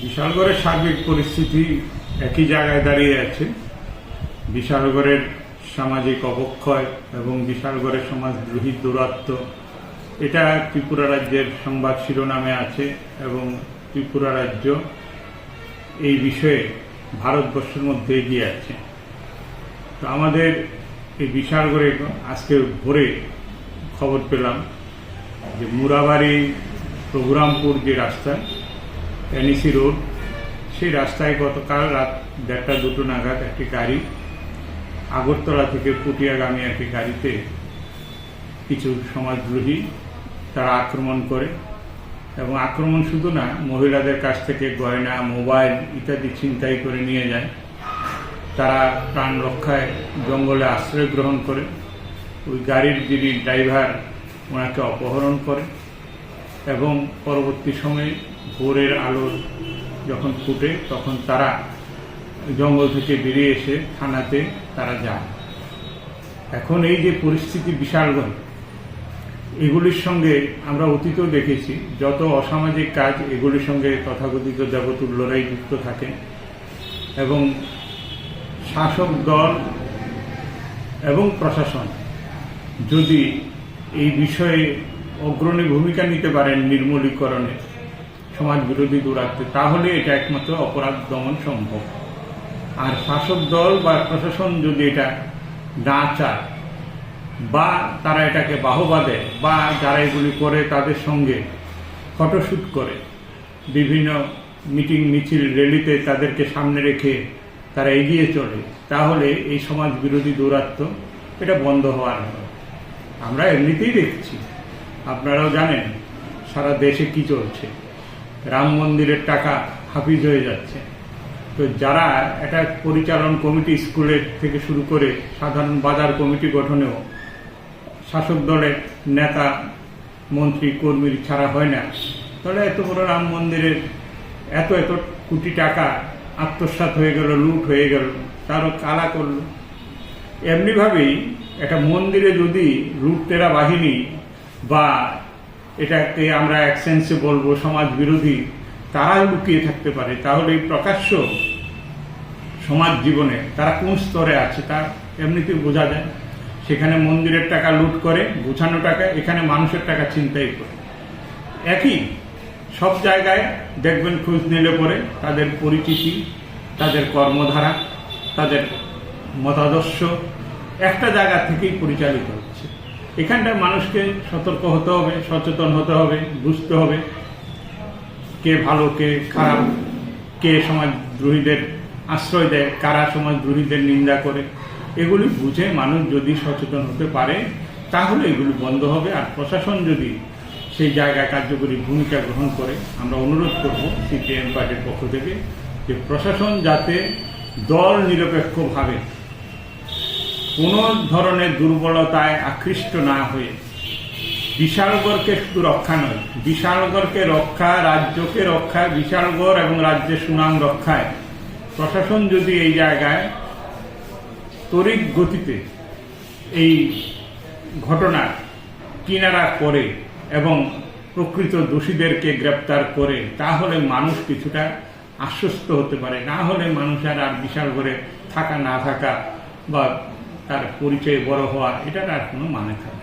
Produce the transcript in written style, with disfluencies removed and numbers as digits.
বিশালগড়ের সার্বিক পরিস্থিতি একই জায়গায় দাঁড়িয়ে আছে। বিশালগড়ের সামাজিক অবক্ষয় এবং বিশালগড়ের সমাজদ্রোহী দৌরাত্ম্য, এটা ত্রিপুরা রাজ্যের সংবাদ শিরোনামে আছে এবং ত্রিপুরা রাজ্য এই বিষয়ে ভারতবর্ষের মধ্যে এগিয়ে আছে। তো আমাদের এই বিশালগড়ে আজকে ভোরে খবর পেলাম যে মুরাবাড়ি প্রভুরামপুর যে রাস্তা এনইসি রোড, সেই রাস্তায় গতকাল রাত 1:30-2 নাগাদ একটি গাড়ি আগরতলা থেকে পুটিয়াগামী একটি গাড়িতে কিছু সমাজদ্রোহী তারা আক্রমণ করে এবং আক্রমণ শুধু না, মহিলাদের কাছ থেকে গয়না, মোবাইল ইত্যাদি ছিনতাই করে নিয়ে যায়। তারা প্রাণ রক্ষায় জঙ্গলে আশ্রয় গ্রহণ করে। ওই গাড়ির যিনি ড্রাইভার, ওনাকে অপহরণ করে এবং পরবর্তী সময়ে ভোরের আলো যখন ফুটে তখন তারা জঙ্গল থেকে বেরিয়ে এসে থানাতে তারা যায়। এখন এই যে পরিস্থিতি বিশালগড়, এগুলির সঙ্গে আমরা অতীতেও দেখেছি যত অসামাজিক কাজ, এগুলির সঙ্গে তথাকথিত দেবতুল্যরাই যুক্ত থাকে এবং শাসক দল এবং প্রশাসন যদি এই বিষয়ে অগ্রণী ভূমিকা নিতে পারেন নির্মূলীকরণে, সমাজ বিরোধী দৌরাত্ম্যে, তাহলে এটা একমাত্র অপরাধ দমন সম্ভব। আর শাসক দল বা প্রশাসন যদি এটা না চায় বা তারা এটাকে বাহবা দেয় বা যারা এগুলি করে তাদের সঙ্গে ফটোশ্যুট করে, বিভিন্ন মিটিং মিছিল র্যালিতে তাদেরকে সামনে রেখে তারা এগিয়ে চলে, তাহলে এই সমাজ বিরোধী দৌরাত্ম্য এটা বন্ধ হওয়ার নয়। আমরা এমনিতেই দেখছি, আপনারাও জানেন সারা দেশে কি চলছে। রাম মন্দিরের টাকা হাফিজ হয়ে যাচ্ছে। তো যারা এটা পরিচালন কমিটি, স্কুলের থেকে শুরু করে সাধারণ বাজার কমিটি গঠনেও শাসক দলের নেতা, মন্ত্রী, কর্মীর ছাড়া হয় না, তাহলে এত বড় রাম মন্দিরের এত এত কোটি টাকা আত্মসাৎ হয়ে গেল, লুট হয়ে গেল, তারও কালা করল। এমনিভাবেই একটা মন্দিরে যদি লুটতেরা বাহিনী বা এটাকে আমরা এক সেন্সে বলবো সমাজ বিরোধী, তারা লুকিয়ে থাকতে পারে, তাহলে এই প্রকাশ্য সমাজ জীবনে তারা কোন স্তরে আছে তা এমনিতেই বোঝা যায়। সেখানে মন্দিরের টাকা লুট করে, গুছানো টাকা, এখানে মানুষের টাকা ছিনতাই করে। একই সব জায়গায় দেখবেন, খোঁজ নিলে পরে তাদের পরিচিতি, তাদের কর্মধারা, তাদের মতাদর্শ একটা জায়গা থেকেই পরিচালিত হচ্ছে। এখানটায় মানুষকে সতর্ক হতে হবে, সচেতন হতে হবে, বুঝতে হবে কে ভালো কে খারাপ, কে সমাজদ্রোহীদের আশ্রয় দেয়, কারা সমাজদ্রোহীদের নিন্দা করে। এগুলি বুঝে মানুষ যদি সচেতন হতে পারে তাহলে এগুলি বন্ধ হবে। আর প্রশাসন যদি সেই জায়গায় কার্যকরী ভূমিকা গ্রহণ করে, আমরা অনুরোধ করব সিপিএম পার্টির পক্ষ থেকে যে প্রশাসন যাতে দল নিরপেক্ষভাবে কোনো ধরনের দুর্বলতায় আকৃষ্ট না হয়ে বিশালগড়কে শুধু রক্ষা নয়, বিশালগড়কে রক্ষা, রাজ্যকে রক্ষা, বিশালগড় এবং রাজ্যের সুনাম রক্ষায় প্রশাসন যদি এই জায়গায় তড়িৎ গতিতে এই ঘটনার কিনারা করে এবং প্রকৃত দোষীদেরকে গ্রেপ্তার করে, তাহলে মানুষ কিছুটা আশ্বস্ত হতে পারে। না হলে মানুষের আর বিশালগড়ে থাকা না থাকা বা তার পরিচয় বড় হওয়া, এটার আর কোনো মানে থাকে না।